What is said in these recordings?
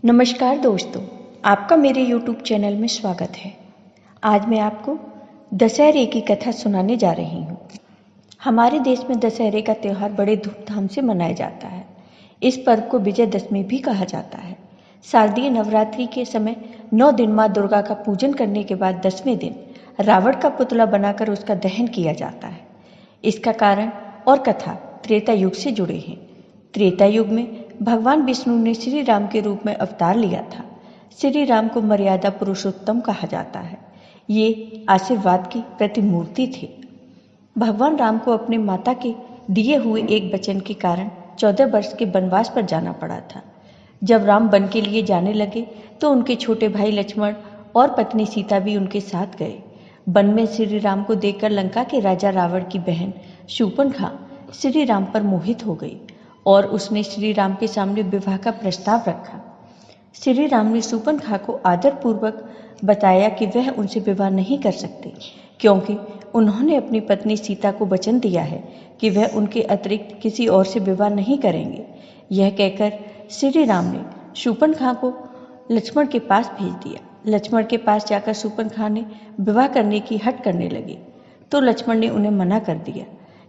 नमस्कार दोस्तों, आपका मेरे YouTube चैनल में स्वागत है। आज मैं आपको दशहरे की कथा सुनाने जा रही हूँ। हमारे देश में दशहरे का त्यौहार बड़े धूमधाम से मनाया जाता है। इस पर्व को विजयदशमी भी कहा जाता है। शारदीय नवरात्रि के समय 9 दिन माँ दुर्गा का पूजन करने के बाद 10वें दिन रावण का पुतला बनाकर उसका दहन किया जाता है। इसका कारण और कथा त्रेता युग से जुड़े हैं। त्रेता युग में भगवान विष्णु ने श्री राम के रूप में अवतार लिया था। श्री राम को मर्यादा पुरुषोत्तम कहा जाता है। ये आशीर्वाद की प्रतिमूर्ति थे। भगवान राम को अपने माता के दिए हुए एक वचन के कारण 14 वर्ष के वनवास पर जाना पड़ा था। जब राम वन के लिए जाने लगे तो उनके छोटे भाई लक्ष्मण और पत्नी सीता भी उनके साथ गए। वन में श्री राम को देखकर लंका के राजा रावण की बहन शूर्पणखा श्री राम पर मोहित हो गई और उसने श्री राम के सामने विवाह का प्रस्ताव रखा। श्री राम ने शूर्पणखा को आदरपूर्वक बताया कि वह उनसे विवाह नहीं कर सकते, क्योंकि उन्होंने अपनी पत्नी सीता को वचन दिया है कि वह उनके अतिरिक्त किसी और से विवाह नहीं करेंगे। यह कहकर श्री राम ने शूर्पणखा को लक्ष्मण के पास भेज दिया। लक्ष्मण के पास जाकर शूर्पणखा ने विवाह करने की हठ करने लगी तो लक्ष्मण ने उन्हें मना कर दिया।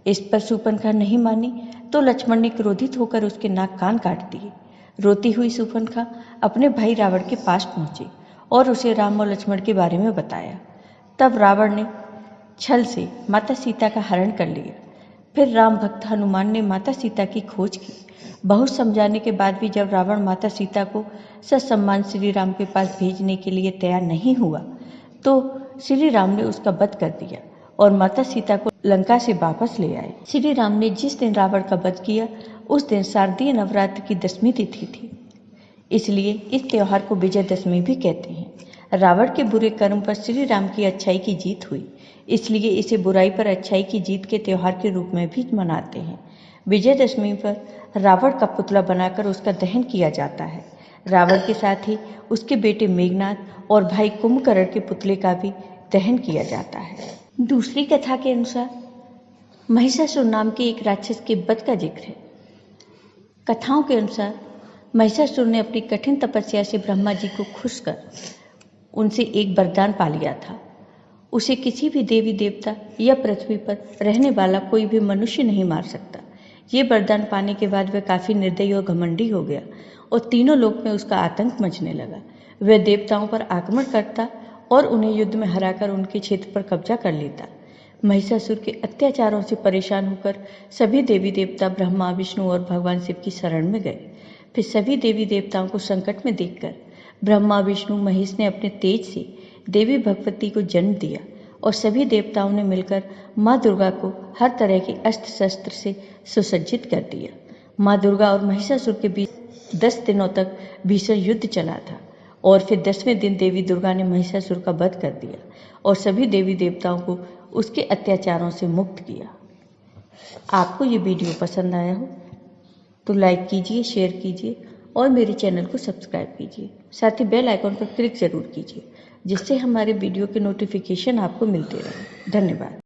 इस पर शूर्पणखा नहीं मानी तो लक्ष्मण ने क्रोधित होकर उसके नाक कान काट दिए। रोती हुई शूर्पणखा अपने भाई रावण के पास पहुंची और उसे राम और लक्ष्मण के बारे में बताया। तब रावण ने छल से माता सीता का हरण कर लिया। फिर राम भक्त हनुमान ने माता सीता की खोज की। बहुत समझाने के बाद भी जब रावण माता सीता को ससम्मान श्री राम के पास भेजने के लिए तैयार नहीं हुआ तो श्री राम ने उसका वध कर दिया और माता सीता को लंका से वापस ले आए। श्री राम ने जिस दिन रावण का वध किया उस दिन शारदीय नवरात्र की 10वीं तिथि थी। इसलिए इस त्योहार को विजयदशमी भी कहते हैं। रावण के बुरे कर्म पर श्री राम की अच्छाई की जीत हुई, इसलिए इसे बुराई पर अच्छाई की जीत के त्योहार के रूप में भी मनाते हैं। विजयदशमी पर रावण का पुतला बनाकर उसका दहन किया जाता है। रावण के साथ ही उसके बेटे मेघनाद और भाई कुंभकर्ण के पुतले का भी दहन किया जाता है। दूसरी कथा के अनुसार महिषासुर नाम के एक राक्षस के वध का जिक्र है। कथाओं के अनुसार महिषासुर ने अपनी कठिन तपस्या से ब्रह्मा जी को खुश कर उनसे एक वरदान पा लिया था। उसे किसी भी देवी देवता या पृथ्वी पर रहने वाला कोई भी मनुष्य नहीं मार सकता। ये वरदान पाने के बाद वह काफी निर्दयी और घमंडी हो गया और तीनों लोक में उसका आतंक मचने लगा। वह देवताओं पर आक्रमण करता और उन्हें युद्ध में हराकर उनके क्षेत्र पर कब्जा कर लेता। महिषासुर के अत्याचारों से परेशान होकर सभी देवी देवता ब्रह्मा, विष्णु और भगवान शिव की शरण में गए। फिर सभी देवी देवताओं को संकट में देखकर ब्रह्मा, विष्णु, महेश ने अपने तेज से देवी भगवती को जन्म दिया और सभी देवताओं ने मिलकर माँ दुर्गा को हर तरह के अस्त्र शस्त्र से सुसज्जित कर दिया। माँ दुर्गा और महिषासुर के बीच 10 दिनों तक भीषण युद्ध चला था और फिर 10वें दिन देवी दुर्गा ने महिषासुर का वध कर दिया और सभी देवी देवताओं को उसके अत्याचारों से मुक्त किया। आपको ये वीडियो पसंद आया हो तो लाइक कीजिए, शेयर कीजिए और मेरे चैनल को सब्सक्राइब कीजिए। साथ ही बेल आइकॉन पर क्लिक जरूर कीजिए, जिससे हमारे वीडियो के नोटिफिकेशन आपको मिलते रहें। धन्यवाद।